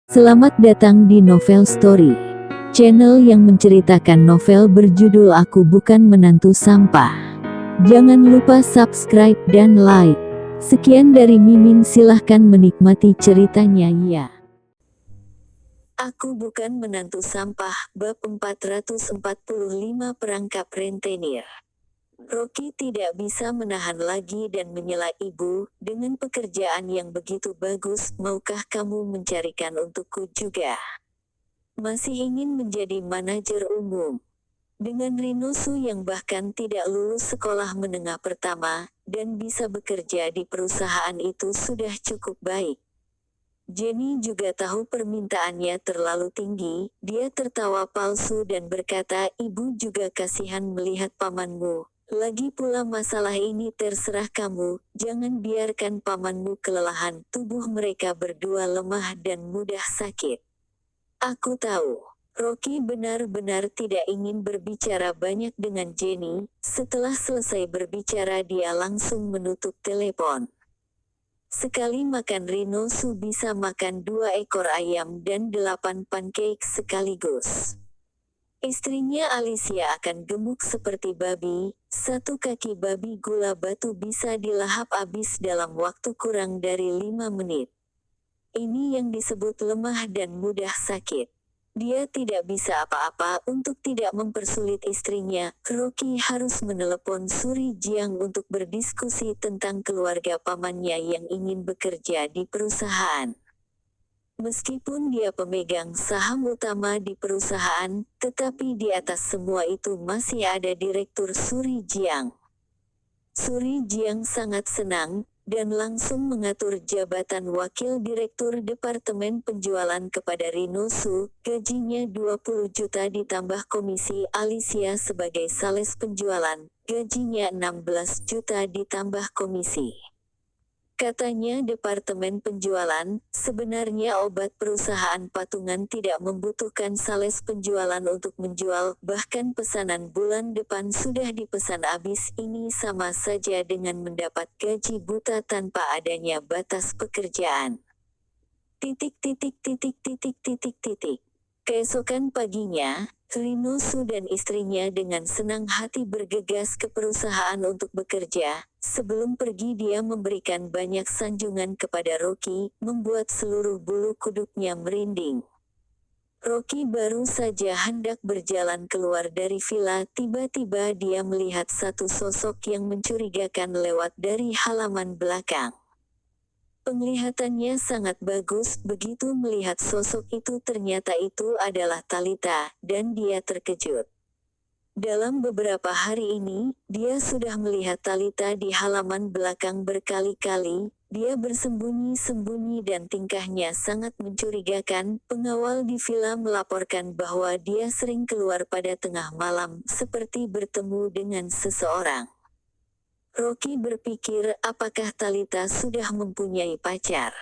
Selamat datang di Novel Story, channel yang menceritakan novel berjudul Aku Bukan Menantu Sampah. Jangan lupa subscribe dan like. Sekian dari Mimin, silahkan menikmati ceritanya ya. Aku Bukan Menantu Sampah, bab 445 perangkap rentenir. Rocky tidak bisa menahan lagi dan menyela ibu, dengan pekerjaan yang begitu bagus, maukah kamu mencarikan untukku juga? Masih ingin menjadi manajer umum. Dengan Rinosu yang bahkan tidak lulus sekolah menengah pertama, dan bisa bekerja di perusahaan itu sudah cukup baik. Jenny juga tahu permintaannya terlalu tinggi, dia tertawa palsu dan berkata, ibu juga kasihan melihat pamanmu. Lagi pula masalah ini terserah kamu, jangan biarkan pamanmu kelelahan, tubuh mereka berdua lemah dan mudah sakit. Aku tahu. Rocky benar-benar tidak ingin berbicara banyak dengan Jenny. Setelah selesai berbicara dia langsung menutup telepon. Sekali makan Rinosu bisa makan 2 ekor ayam dan 8 pancake sekaligus. Istrinya Alicia akan gemuk seperti babi, 1 kaki babi gula batu bisa dilahap habis dalam waktu kurang dari 5 menit. Ini yang disebut lemah dan mudah sakit. Dia tidak bisa apa-apa. Untuk tidak mempersulit istrinya, Rocky harus menelepon Suri Jiang untuk berdiskusi tentang keluarga pamannya yang ingin bekerja di perusahaan. Meskipun dia pemegang saham utama di perusahaan, tetapi di atas semua itu masih ada Direktur Suri Jiang. Suri Jiang sangat senang, dan langsung mengatur jabatan Wakil Direktur Departemen Penjualan kepada Rinosu, gajinya 20 juta ditambah komisi Alicia sebagai sales penjualan, gajinya 16 juta ditambah komisi. Katanya Departemen Penjualan, sebenarnya obat perusahaan patungan tidak membutuhkan sales penjualan untuk menjual, bahkan pesanan bulan depan sudah dipesan habis. Ini sama saja dengan mendapat gaji buta tanpa adanya batas pekerjaan. Keesokan paginya, Rinosu dan istrinya dengan senang hati bergegas ke perusahaan untuk bekerja. Sebelum pergi dia memberikan banyak sanjungan kepada Rocky, membuat seluruh bulu kuduknya merinding. Rocky baru saja hendak berjalan keluar dari villa, tiba-tiba dia melihat satu sosok yang mencurigakan lewat dari halaman belakang. Penglihatannya sangat bagus, begitu melihat sosok itu ternyata itu adalah Talita, dan dia terkejut. Dalam beberapa hari ini, dia sudah melihat Talita di halaman belakang berkali-kali. Dia bersembunyi-sembunyi dan tingkahnya sangat mencurigakan. Pengawal di villa melaporkan bahwa dia sering keluar pada tengah malam, seperti bertemu dengan seseorang. Rocky berpikir, apakah Talita sudah mempunyai pacar?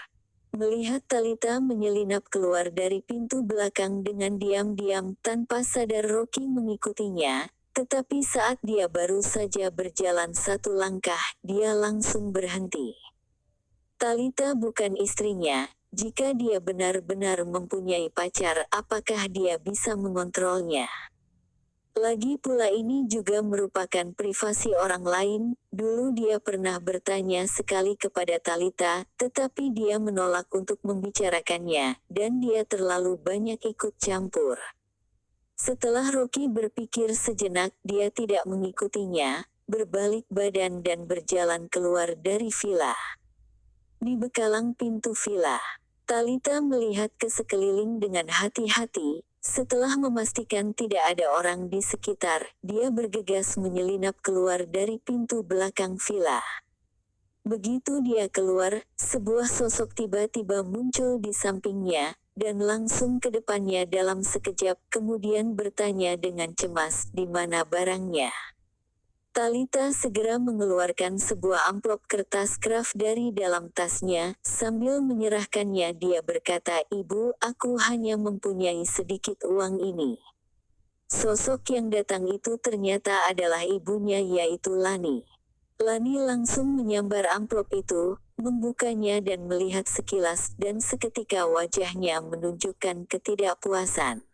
Melihat Talita menyelinap keluar dari pintu belakang dengan diam-diam, tanpa sadar Rocky mengikutinya, tetapi saat dia baru saja berjalan 1 langkah, dia langsung berhenti. Talita bukan istrinya. Jika dia benar-benar mempunyai pacar, apakah dia bisa mengontrolnya? Lagi pula ini juga merupakan privasi orang lain. Dulu dia pernah bertanya sekali kepada Talita, tetapi dia menolak untuk membicarakannya, dan dia terlalu banyak ikut campur. Setelah Rocky berpikir sejenak, dia tidak mengikutinya, berbalik badan dan berjalan keluar dari villa. Di bekalang pintu villa, Talita melihat ke sekeliling dengan hati-hati. Setelah memastikan tidak ada orang di sekitar, dia bergegas menyelinap keluar dari pintu belakang villa. Begitu dia keluar, sebuah sosok tiba-tiba muncul di sampingnya, dan langsung ke depannya dalam sekejap, kemudian bertanya dengan cemas, di mana barangnya? Talita segera mengeluarkan sebuah amplop kertas kraft dari dalam tasnya, sambil menyerahkannya dia berkata, ibu, aku hanya mempunyai sedikit uang ini. Sosok yang datang itu ternyata adalah ibunya yaitu Lani. Lani langsung menyambar amplop itu, membukanya dan melihat sekilas dan seketika wajahnya menunjukkan ketidakpuasan.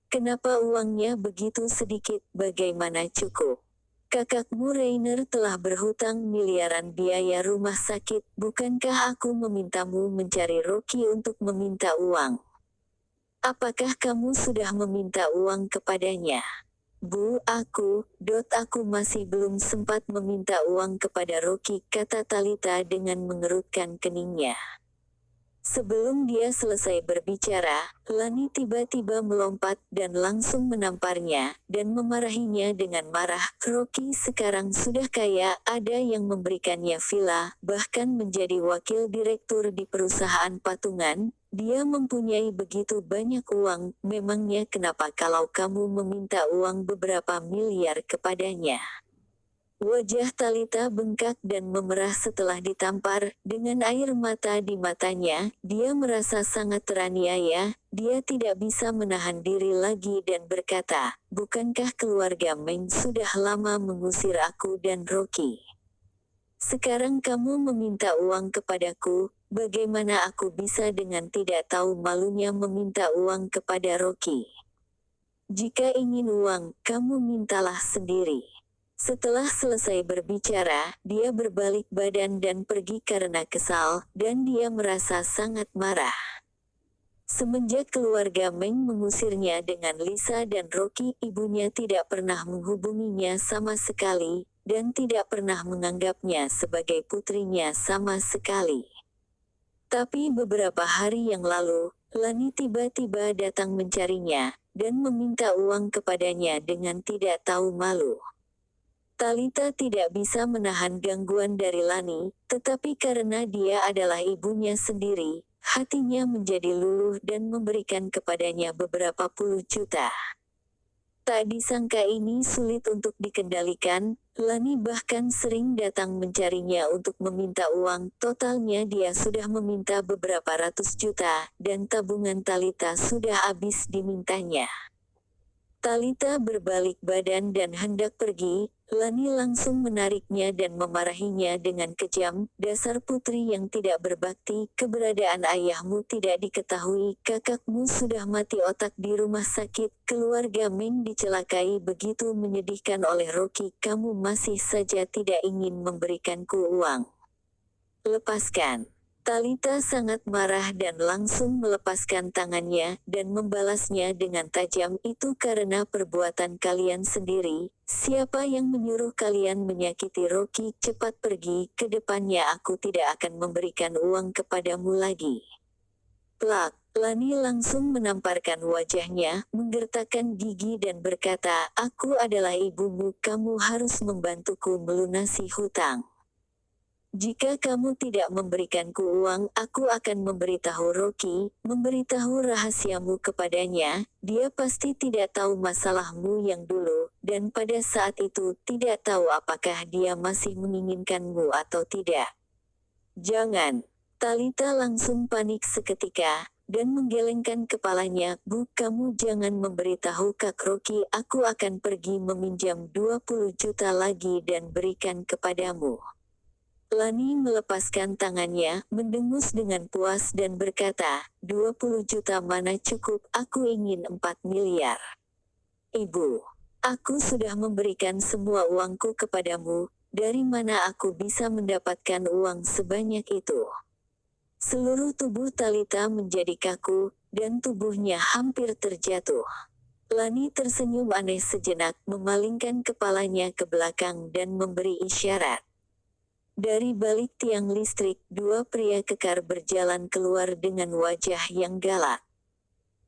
Kenapa uangnya begitu sedikit? Bagaimana cukup? Kakakmu Rainer telah berhutang miliaran biaya rumah sakit. Bukankah aku memintamu mencari Rocky untuk meminta uang? Apakah kamu sudah meminta uang kepadanya? Bu, aku masih belum sempat meminta uang kepada Rocky, kata Talita dengan mengerutkan keningnya. Sebelum dia selesai berbicara, Lani tiba-tiba melompat dan langsung menamparnya, dan memarahinya dengan marah. Rocky sekarang sudah kaya, ada yang memberikannya villa, bahkan menjadi wakil direktur di perusahaan patungan. Dia mempunyai begitu banyak uang, memangnya kenapa kalau kamu meminta uang beberapa miliar kepadanya? Wajah Talita bengkak dan memerah setelah ditampar, dengan air mata di matanya. Dia merasa sangat teraniaya, dia tidak bisa menahan diri lagi dan berkata, bukankah keluarga Meng sudah lama mengusir aku dan Rocky? Sekarang kamu meminta uang kepadaku, bagaimana aku bisa dengan tidak tahu malunya meminta uang kepada Rocky? Jika ingin uang, kamu mintalah sendiri. Setelah selesai berbicara, dia berbalik badan dan pergi karena kesal, dan dia merasa sangat marah. Semenjak keluarga Meng mengusirnya dengan Lisa dan Rocky, ibunya tidak pernah menghubunginya sama sekali, dan tidak pernah menganggapnya sebagai putrinya sama sekali. Tapi beberapa hari yang lalu, Lani tiba-tiba datang mencarinya, dan meminta uang kepadanya dengan tidak tahu malu. Talita tidak bisa menahan gangguan dari Lani, tetapi karena dia adalah ibunya sendiri, hatinya menjadi luluh dan memberikan kepadanya beberapa puluh juta. Tak disangka ini sulit untuk dikendalikan, Lani bahkan sering datang mencarinya untuk meminta uang. Totalnya dia sudah meminta beberapa ratus juta, dan tabungan Talita sudah habis dimintanya. Talita berbalik badan dan hendak pergi, Lani langsung menariknya dan memarahinya dengan kejam. Dasar putri yang tidak berbakti, keberadaan ayahmu tidak diketahui, kakakmu sudah mati otak di rumah sakit, keluarga Meng dicelakai begitu menyedihkan oleh Rocky, kamu masih saja tidak ingin memberikanku uang. Lepaskan. Talita sangat marah dan langsung melepaskan tangannya dan membalasnya dengan tajam, itu karena perbuatan kalian sendiri. Siapa yang menyuruh kalian menyakiti Rocky? Cepat pergi, ke depannya aku tidak akan memberikan uang kepadamu lagi. Plak, Lani langsung menamparkan wajahnya, menggertakkan gigi dan berkata, aku adalah ibumu, kamu harus membantuku melunasi hutang. Jika kamu tidak memberikanku uang, aku akan memberitahu Rocky, memberitahu rahasiamu kepadanya. Dia pasti tidak tahu masalahmu yang dulu, dan pada saat itu tidak tahu apakah dia masih menginginkanmu atau tidak. Jangan. Talita langsung panik seketika, dan menggelengkan kepalanya. Bu, kamu jangan memberitahu Kak Rocky, aku akan pergi meminjam 20 juta lagi dan berikan kepadamu. Lani melepaskan tangannya, mendengus dengan puas dan berkata, 20 juta mana cukup, aku ingin 4 miliar. Ibu, aku sudah memberikan semua uangku kepadamu, dari mana aku bisa mendapatkan uang sebanyak itu? Seluruh tubuh Talita menjadi kaku, dan tubuhnya hampir terjatuh. Lani tersenyum aneh sejenak, memalingkan kepalanya ke belakang dan memberi isyarat. Dari balik tiang listrik, dua pria kekar berjalan keluar dengan wajah yang galak.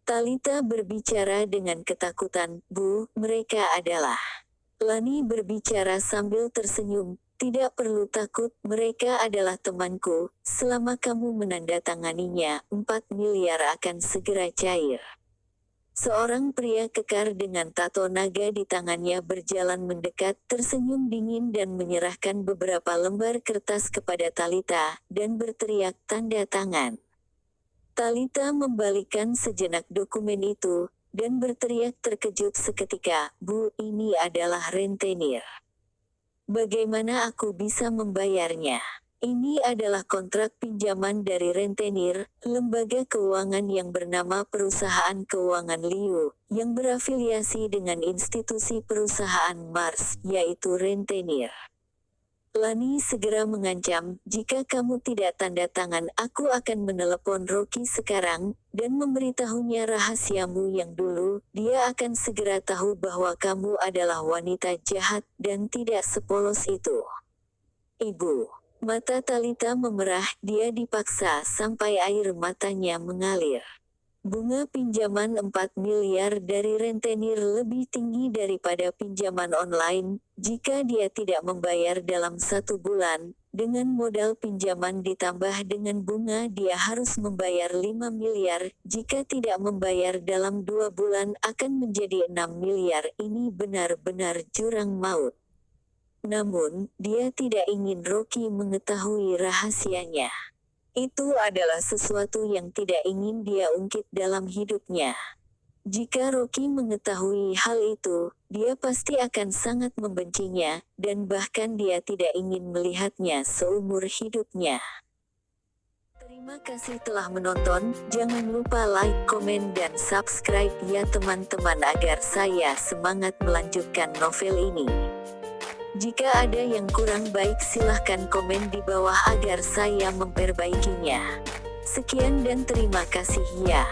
Talita berbicara dengan ketakutan, Bu, mereka adalah. Lani berbicara sambil tersenyum, tidak perlu takut, mereka adalah temanku, selama kamu menandatanganinya, 4 miliar akan segera cair. Seorang pria kekar dengan tato naga di tangannya berjalan mendekat, tersenyum dingin dan menyerahkan beberapa lembar kertas kepada Talita, dan berteriak tanda tangan. Talita membalikkan sejenak dokumen itu, dan berteriak terkejut seketika, Bu, ini adalah rentenir. Bagaimana aku bisa membayarnya? Ini adalah kontrak pinjaman dari rentenir, lembaga keuangan yang bernama Perusahaan Keuangan Liu, yang berafiliasi dengan institusi perusahaan Mars, yaitu rentenir. Lani segera mengancam, jika kamu tidak tanda tangan aku akan menelepon Rocky sekarang, dan memberitahunya rahasiamu yang dulu, dia akan segera tahu bahwa kamu adalah wanita jahat, dan tidak sepolos itu. Ibu. Mata Talita memerah, dia dipaksa sampai air matanya mengalir. Bunga pinjaman 4 miliar dari rentenir lebih tinggi daripada pinjaman online, jika dia tidak membayar dalam 1 bulan, dengan modal pinjaman ditambah dengan bunga dia harus membayar 5 miliar, jika tidak membayar dalam 2 bulan akan menjadi 6 miliar, ini benar-benar jurang maut. Namun, dia tidak ingin Rocky mengetahui rahasianya. Itu adalah sesuatu yang tidak ingin dia ungkit dalam hidupnya. Jika Rocky mengetahui hal itu, dia pasti akan sangat membencinya, dan bahkan dia tidak ingin melihatnya seumur hidupnya. Terima kasih telah menonton, jangan lupa like, komen dan subscribe ya teman-teman agar saya semangat melanjutkan novel ini. Jika ada yang kurang baik silahkan komen di bawah agar saya memperbaikinya. Sekian dan terima kasih ya.